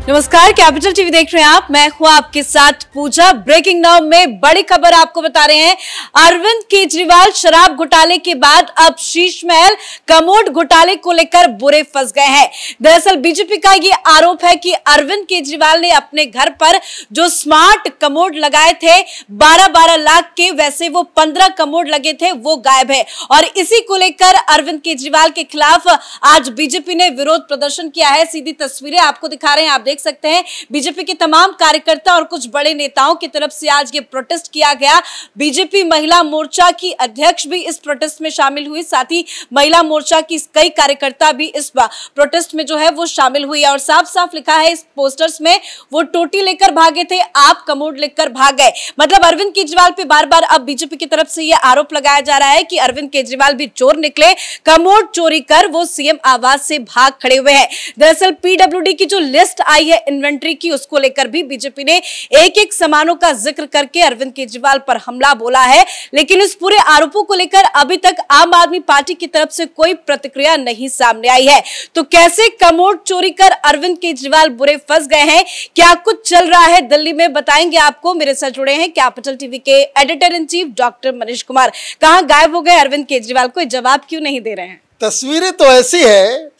नमस्कार, capital TV देख रहे हैं आप। मैं हूं आपके साथ पूजा। ब्रेकिंग नाउ में बड़ी खबर आपको बता रहे हैं। अरविंद केजरीवाल शराब घोटाले के बाद अब शीश महल कमोड घोटाले को लेकर बुरे फंस गए हैं। दरअसल बीजेपी का ये आरोप है कि अरविंद केजरीवाल ने अपने घर पर जो स्मार्ट कमोड लगाए थे 12-12 लाख के, वैसे वो 15 कमोड लगे थे, वो गायब है। और इसी को लेकर अरविंद केजरीवाल के खिलाफ आज बीजेपी ने विरोध प्रदर्शन किया है। सीधी तस्वीरें आपको दिखा रहे हैं, आप देख सकते हैं। बीजेपी के तमाम कार्यकर्ता और कुछ बड़े नेताओं की तरफ से आज ये प्रोटेस्ट किया गया। बीजेपी महिला मोर्चा की अध्यक्ष भी इस प्रोटेस्ट में शामिल हुई, साथ ही महिला मोर्चा की कई कार्यकर्ता भी इस प्रोटेस्ट में जो है वो शामिल हुई। और साफ साफ लिखा है इस पोस्टर्स में, वो टोटी लेकर भागे थे, आप कमोड लेकर भाग गए। मतलब अरविंद केजरीवाल पे बार बार अब बीजेपी की तरफ से यह आरोप लगाया जा रहा है कि अरविंद केजरीवाल भी चोर निकले, कमोड चोरी कर वो सीएम आवास से भाग खड़े हुए हैं। दरअसल पीडब्ल्यूडी की जो लिस्ट आई है इन्वेंट्री की, उसको लेकर भी बीजेपी ने एक एक सामानों का जिक्र करके अरविंद केजरीवाल पर हमला बोला है। लेकिन इस पूरे आरोपों को लेकर अभी तक आम आदमी पार्टी की तरफ से कोई प्रतिक्रिया नहीं सामने आई है। तो कैसे कमोड चोरी कर अरविंद केजरीवाल बुरे फंस गए हैं, क्या कुछ चल रहा है दिल्ली में, बताएंगे आपको। मेरे साथ जुड़े हैं कैपिटल टीवी के editor in chief doctor Manish Kumar. कहां गायब हो गए अरविंद केजरीवाल, कोई जवाब क्यों नहीं दे रहे हैं? तस्वीरें तो ऐसी है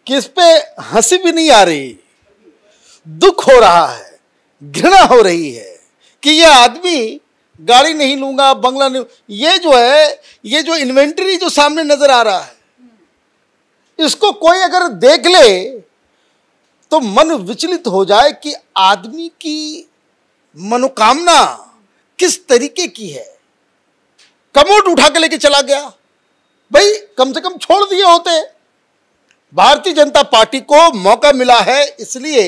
कि इस पे हंसी भी नहीं आ रही, दुख हो रहा है, घृणा हो रही है कि ये आदमी गाड़ी नहीं लूंगा, बंगला नहीं, ये जो इन्वेंटरी जो सामने नजर आ रहा है, इसको कोई अगर देख ले तो मन विचलित हो जाए कि आदमी की मनोकामना किस तरीके की है। कमोड उठा के लेके चला गया, भाई कम से कम छोड़ दिए होते। भारतीय जनता पार्टी को मौका मिला है, इसलिए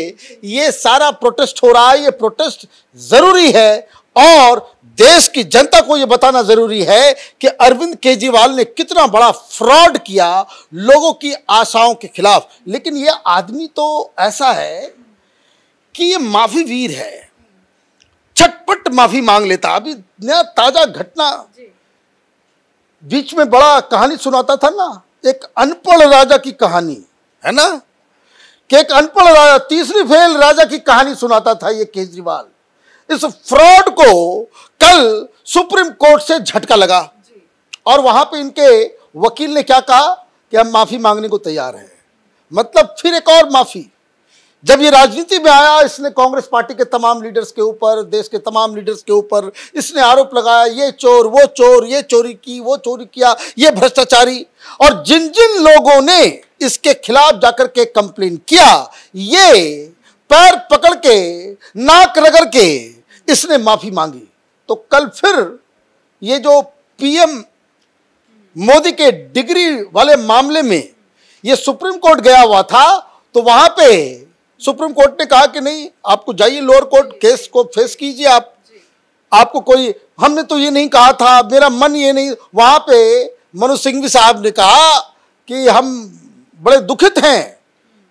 ये सारा प्रोटेस्ट हो रहा है। ये प्रोटेस्ट जरूरी है और देश की जनता को ये बताना जरूरी है कि अरविंद केजरीवाल ने कितना बड़ा फ्रॉड किया लोगों की आशाओं के खिलाफ। लेकिन ये आदमी तो ऐसा है कि ये माफी वीर है, झटपट माफी मांग लेता। अभी नया ताजा घटना बीच में बड़ा कहानी सुनाता था ना, एक अनपढ़ राजा की कहानी है ना, कि एक अनपढ़ राजा, तीसरी फेल राजा की कहानी सुनाता था ये केजरीवाल। इस फ्रॉड को कल सुप्रीम कोर्ट से झटका लगा और वहां पे इनके वकील ने क्या कहा कि हम माफी मांगने को तैयार हैं। मतलब फिर एक और माफी। जब ये राजनीति में आया, इसने कांग्रेस पार्टी के तमाम लीडर्स के ऊपर, देश के तमाम लीडर्स के ऊपर इसने आरोप लगाया, ये चोर, वो चोर, ये चोरी की, वो चोरी किया, ये भ्रष्टाचारी। और जिन जिन लोगों ने इसके खिलाफ जाकर के कंप्लेन किया, ये पैर पकड़ के, नाक रगड़ के इसने माफी मांगी। तो कल फिर ये जो पीएम मोदी के डिग्री वाले मामले में ये सुप्रीम कोर्ट गया हुआ था, तो वहां पे सुप्रीम कोर्ट ने कहा कि नहीं, आपको जाइए लोअर कोर्ट, केस को फेस कीजिए। आपको कोई, हमने तो ये नहीं कहा था, मेरा मन ये नहीं। वहां पे मनोज सिंघवी साहब ने कहा कि हम बड़े दुखित हैं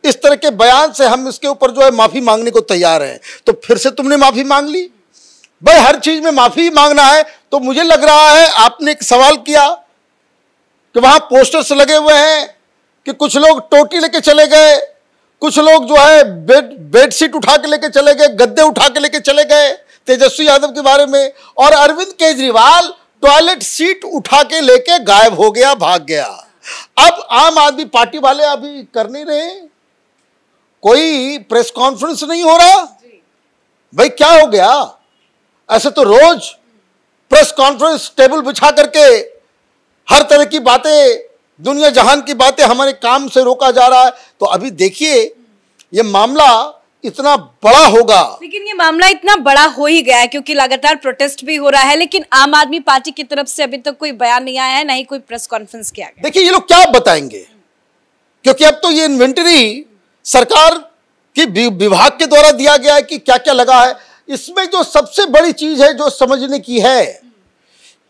इस तरह के बयान से, हम इसके ऊपर जो है माफी मांगने को तैयार हैं। तो फिर से तुमने माफी मांग ली। भाई हर चीज में माफी मांगना है। तो मुझे लग रहा है आपने एक सवाल किया कि वहां पोस्टर्स लगे हुए हैं कि कुछ लोग टोटी लेके चले गए, कुछ लोग जो है बेडशीट उठा के लेके चले गए, गद्दे उठा के लेके चले गए तेजस्वी यादव के बारे में, और अरविंद केजरीवाल टॉयलेट सीट उठा के लेके गायब हो गया, भाग गया। अब आम आदमी पार्टी वाले अभी कर नहीं रहे, कोई प्रेस कॉन्फ्रेंस नहीं हो रहा। भाई क्या हो गया? ऐसे तो रोज प्रेस कॉन्फ्रेंस टेबल बिछा करके हर तरह की बातें, दुनिया जहान की बातें हमारे काम से रोका जा रहा है। तो अभी देखिए ये मामला इतना बड़ा होगा। लेकिन ये मामला इतना बड़ा हो ही गया है क्योंकि लगातार प्रोटेस्ट भी हो रहा है, लेकिन आम आदमी पार्टी की तरफ से अभी तक कोई बयान नहीं आया है, ना ही कोई प्रेस कॉन्फ्रेंस किया गया। देखिए ये लोग क्या बताएंगे, क्योंकि अब तो ये इन्वेंटरी सरकार की विभाग के द्वारा दिया गया है कि क्या क्या लगा है। इसमें जो सबसे बड़ी चीज है जो समझने की है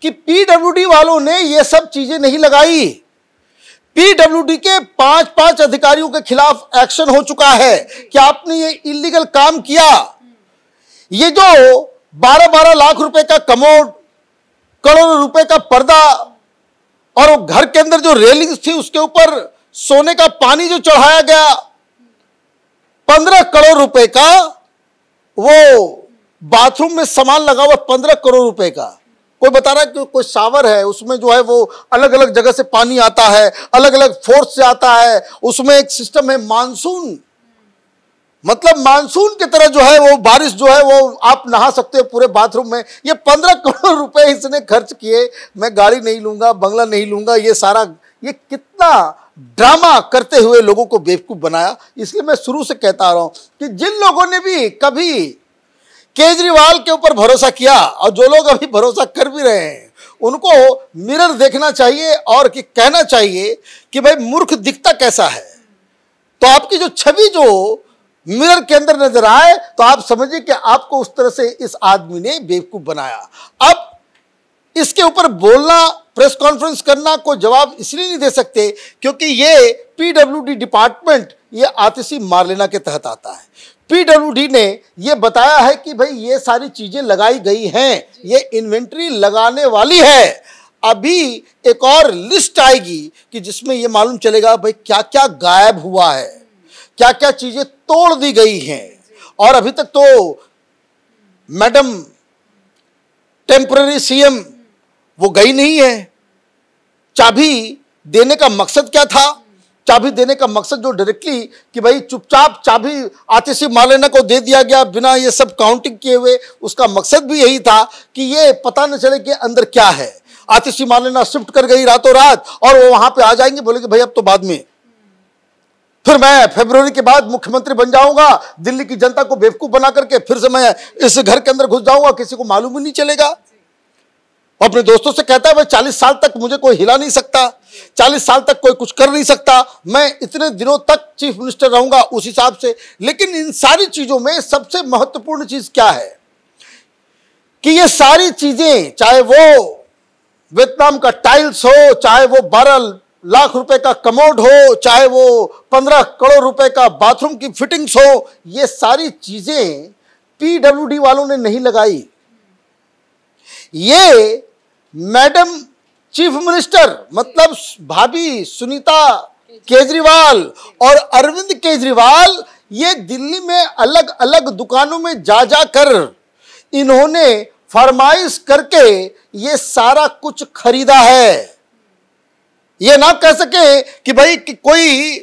कि पीडब्ल्यूडी वालों ने ये सब चीजें नहीं लगाई। पीडब्ल्यूडी के 5 अधिकारियों के खिलाफ एक्शन हो चुका है कि आपने ये इलीगल काम किया। ये जो 12-12 लाख रुपए का कमोड, करोड़ों रुपए का पर्दा और वो घर के अंदर जो रेलिंग्स थी उसके ऊपर सोने का पानी जो चढ़ाया गया, 15 करोड़ रुपए का वो बाथरूम में सामान लगा हुआ, 15 करोड़ रुपए का। कोई बता रहा है कि कोई शावर है, उसमें जो है वो अलग अलग जगह से पानी आता है, अलग अलग फोर्स से आता है, उसमें एक सिस्टम है मानसून, मतलब मानसून की तरह जो है वो बारिश जो है वो आप नहा सकते हो पूरे बाथरूम में। ये 15 करोड़ रुपए इसने खर्च किए, मैं गाड़ी नहीं लूंगा, बंगला नहीं लूंगा, ये सारा, ये कितना ड्रामा करते हुए लोगों को बेवकूफ बनाया। इसलिए मैं शुरू से कहता आ रहा हूं कि जिन लोगों ने भी कभी केजरीवाल के ऊपर भरोसा किया और जो लोग अभी भरोसा कर भी रहे हैं, उनको मिरर देखना चाहिए और कि कहना चाहिए कि भाई मूर्ख दिखता कैसा है। तो आपकी जो छवि जो मिरर के अंदर नजर आए तो आप समझिए कि आपको उस तरह से इस आदमी ने बेवकूफ बनाया। अब इसके ऊपर बोलना, प्रेस कॉन्फ्रेंस करना, कोई जवाब इसलिए नहीं दे सकते क्योंकि ये पीडब्ल्यूडी डिपार्टमेंट ये आतिशी मारलेना के तहत आता है। पीडब्ल्यूडी ने ये बताया है कि भाई ये सारी चीजें लगाई गई हैं, ये इन्वेंट्री लगाने वाली है। अभी एक और लिस्ट आएगी कि जिसमें ये मालूम चलेगा भाई क्या क्या गायब हुआ है, क्या क्या चीजें तोड़ दी गई हैं। और अभी तक तो मैडम टेम्पररी सीएम वो गई नहीं है। चाबी देने का मकसद क्या था? चाबी देने का मकसद जो डायरेक्टली कि भाई चुपचाप चाबी आतिशी मारलेना को दे दिया गया बिना ये सब काउंटिंग किए हुए, उसका मकसद भी यही था कि ये पता न चले कि अंदर क्या है। आतिशी मारलेना शिफ्ट कर गई रातों रात और वो वहां पे आ जाएंगे, बोले कि भाई अब तो बाद में, फिर मैं फरवरी के बाद मुख्यमंत्री बन जाऊंगा, दिल्ली की जनता को बेवकूफ बना करके फिर से मैं इस घर के अंदर घुस जाऊंगा, किसी को मालूम ही नहीं चलेगा। अपने दोस्तों से कहता है भाई 40 साल तक मुझे कोई हिला नहीं सकता, 40 साल तक कोई कुछ कर नहीं सकता, मैं इतने दिनों तक चीफ मिनिस्टर रहूंगा उस हिसाब से। लेकिन इन सारी चीजों में सबसे महत्वपूर्ण चीज क्या है कि ये सारी चीजें, चाहे वो वियतनाम का टाइल्स हो, चाहे वो 12 लाख रुपए का कमोड हो, चाहे वो 15 करोड़ रुपए का बाथरूम की फिटिंग्स हो, ये सारी चीजें पीडब्ल्यूडी वालों ने नहीं लगाई। ये मैडम चीफ मिनिस्टर मतलब भाभी सुनीता केजरीवाल और अरविंद केजरीवाल ये दिल्ली में अलग अलग दुकानों में जा जाकर इन्होंने फरमाइश करके ये सारा कुछ खरीदा है। ये ना कह सके कि भाई कि कोई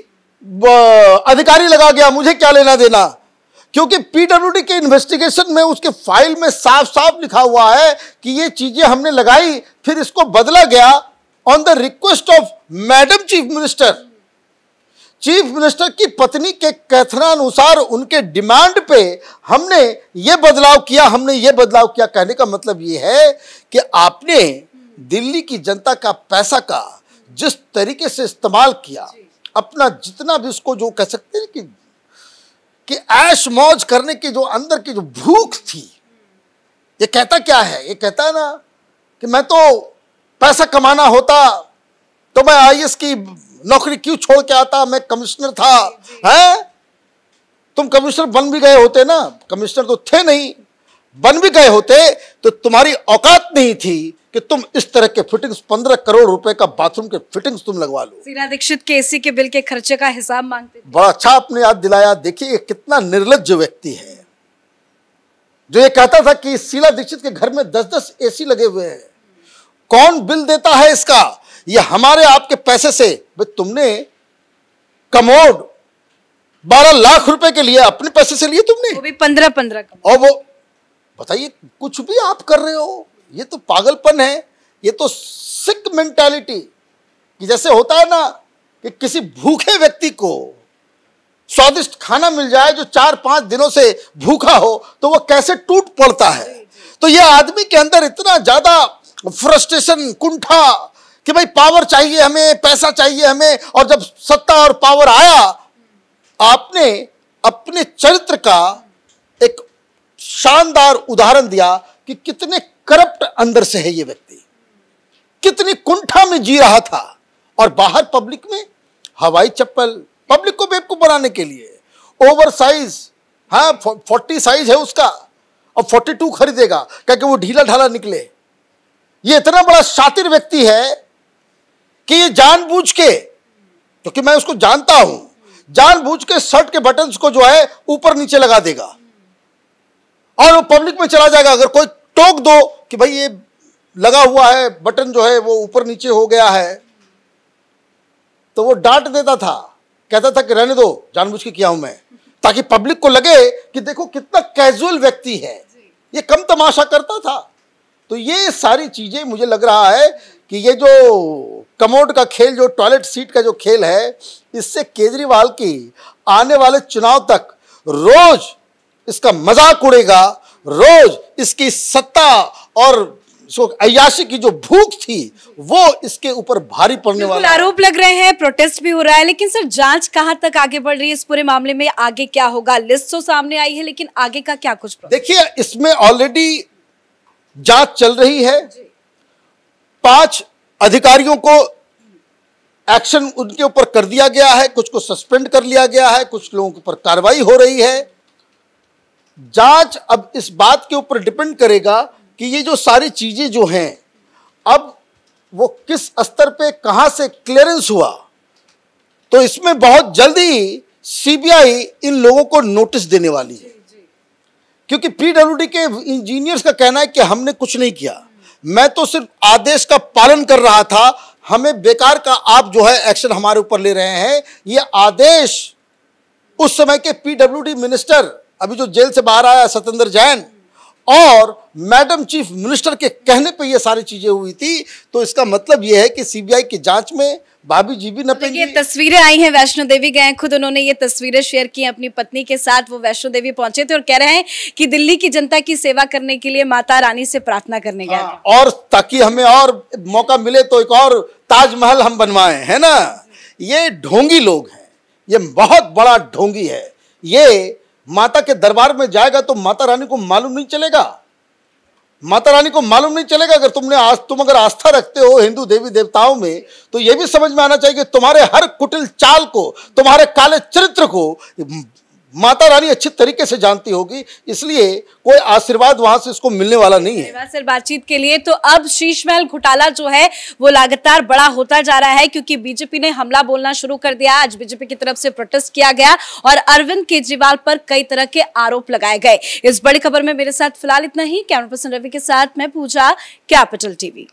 अधिकारी लगा गया, मुझे क्या लेना देना, क्योंकि पीडब्ल्यूडी के इन्वेस्टिगेशन में उसके फाइल में साफ साफ लिखा हुआ है कि ये चीजें हमने लगाई, फिर इसको बदला गया on the request of madam chief minister. Chief minister की पत्नी के कथनानुसार उनके डिमांड पे हमने ये बदलाव किया, हमने ये बदलाव किया। कहने का मतलब ये है कि आपने दिल्ली की जनता का पैसा का जिस तरीके से इस्तेमाल किया, अपना जितना भी उसको जो कह सकते हैं कि ऐश मौज करने की जो अंदर की जो भूख थी, ये कहता क्या है? ये कहता है ना कि मैं तो पैसा कमाना होता तो मैं आईएएस की नौकरी क्यों छोड़ के आता, मैं कमिश्नर था। है तुम कमिश्नर बन भी गए होते ना, कमिश्नर तो थे नहीं, बन भी गए होते तो तुम्हारी औकात नहीं थी कि तुम इस तरह के फिटिंग्स 15 करोड़ रुपए का बाथरूम के फिटिंग्स तुम लगवा लो। शीला दीक्षित के एसी के बिल के खर्चे का हिसाब मांगते थे। बड़ा अच्छा आपने याद दिलाया। देखिए कितना निर्लज्ज व्यक्ति है जो ये कहता था कि शीला दीक्षित के घर में 10-10 एसी लगे हुए हैं। कौन बिल देता है इसका? ये हमारे आपके पैसे से। भाई तुमने कमोड 12 लाख रुपए के लिए अपने पैसे से लिए तुमने, वो भी 15-15 का। और वो बताइए कुछ भी आप कर रहे हो, ये तो पागलपन है, ये तो सिक मेंटालिटी। कि जैसे होता है ना कि किसी भूखे व्यक्ति को स्वादिष्ट खाना मिल जाए जो 4-5 दिनों से भूखा हो तो वो कैसे टूट पड़ता है। तो ये आदमी के अंदर इतना ज्यादा फ्रस्ट्रेशन, कुंठा कि भाई पावर चाहिए हमें, पैसा चाहिए हमें, और जब सत्ता और पावर आया, आपने अपने चरित्र का एक शानदार उदाहरण दिया कि कितने करप्ट अंदर से है ये व्यक्ति, कितनी कुंठा में जी रहा था। और बाहर पब्लिक में हवाई चप्पल, पब्लिक को बेवकूफ बनाने के लिए, ओवर साइज, हाँ 40 साइज है उसका और 42 खरीदेगा क्योंकि वो ढीला ढाला निकले। ये इतना बड़ा शातिर व्यक्ति है कि ये जानबूझ के, क्योंकि मैं उसको जानता हूं, जानबूझ के शर्ट के बटन्स को जो है ऊपर नीचे लगा देगा और वो पब्लिक में चला जाएगा। अगर कोई टोक दो कि भाई ये लगा हुआ है बटन जो है वो ऊपर नीचे हो गया है, तो वो डांट देता था, कहता था कि रहने दो, जानबूझ के किया हूं मैं, ताकि पब्लिक को लगे कि देखो कितना कैजुअल व्यक्ति है, ये कम तमाशा करता था। तो ये सारी चीजें मुझे लग रहा है कि ये जो कमोड का खेल, जो टॉयलेट सीट का जो खेल है, इससे केजरीवाल की आने वाले चुनाव तक रोज इसका मजाक उड़ेगा, रोज इसकी सत्ता और अय्याशी की जो भूख थी वो इसके ऊपर भारी पड़ने वाला है। आरोप लग रहे हैं, प्रोटेस्ट भी हो रहा है, लेकिन सर जांच कहां तक आगे बढ़ रही है इस पूरे मामले में? आगे क्या होगा? लिस्ट तो सामने आई है, लेकिन आगे का क्या कुछ? देखिए, इसमें ऑलरेडी जांच चल रही है। 5 अधिकारियों को एक्शन उनके ऊपर कर दिया गया है, कुछ को सस्पेंड कर लिया गया है, कुछ लोगों के ऊपर कार्रवाई हो रही है। जांच अब इस बात के ऊपर डिपेंड करेगा कि ये जो सारी चीजें जो हैं, अब वो किस स्तर पे कहां से क्लियरेंस हुआ। तो इसमें बहुत जल्दी सीबीआई इन लोगों को नोटिस देने वाली है, क्योंकि पीडब्ल्यूडी के इंजीनियर्स का कहना है कि हमने कुछ नहीं किया, मैं तो सिर्फ आदेश का पालन कर रहा था, हमें बेकार का आप जो है एक्शन हमारे ऊपर ले रहे हैं। ये आदेश उस समय के पीडब्ल्यूडी मिनिस्टर, अभी जो जेल से बाहर आया सत्येंद्र जैन, और मैडम चीफ मिनिस्टर के कहने पे ये सारी चीजें हुई थी। तो इसका मतलब ये है कि सीबीआई की जांच में भाभी जी भी नपेंगी। ये तस्वीरें आई हैं, वैष्णो देवी गए, खुद उन्होंने ये तस्वीरें शेयर की अपनी पत्नी के साथ। वो वैष्णो देवी पहुंचे थे और कह रहे हैं कि दिल्ली की जनता की सेवा करने के लिए माता रानी से प्रार्थना करने गए थे, और ताकि हमें और मौका मिले तो एक और ताजमहल हम बनवाएं, है ना। ये ढोंगी लोग हैं, ये बहुत बड़ा ढोंगी है। ये माता के दरबार में जाएगा तो माता रानी को मालूम नहीं चलेगा, माता रानी को मालूम नहीं चलेगा। अगर तुम अगर आस्था रखते हो हिंदू देवी देवताओं में, तो यह भी समझ में आना चाहिए कि तुम्हारे हर कुटिल चाल को, तुम्हारे काले चरित्र को माता रानी अच्छी तरीके से जानती होगी, इसलिए कोई आशीर्वाद वहां से इसको मिलने वाला नहीं है। सर बातचीत के लिए तो अब शीश महल घोटाला जो है वो लगातार बड़ा होता जा रहा है, क्योंकि बीजेपी ने हमला बोलना शुरू कर दिया। आज बीजेपी की तरफ से प्रोटेस्ट किया गया और अरविंद केजरीवाल पर कई तरह के आरोप लगाए गए। इस बड़ी खबर में मेरे साथ फिलहाल इतना ही। कैमरा पर्सन रवि के साथ मैं पूजा, कैपिटल टीवी।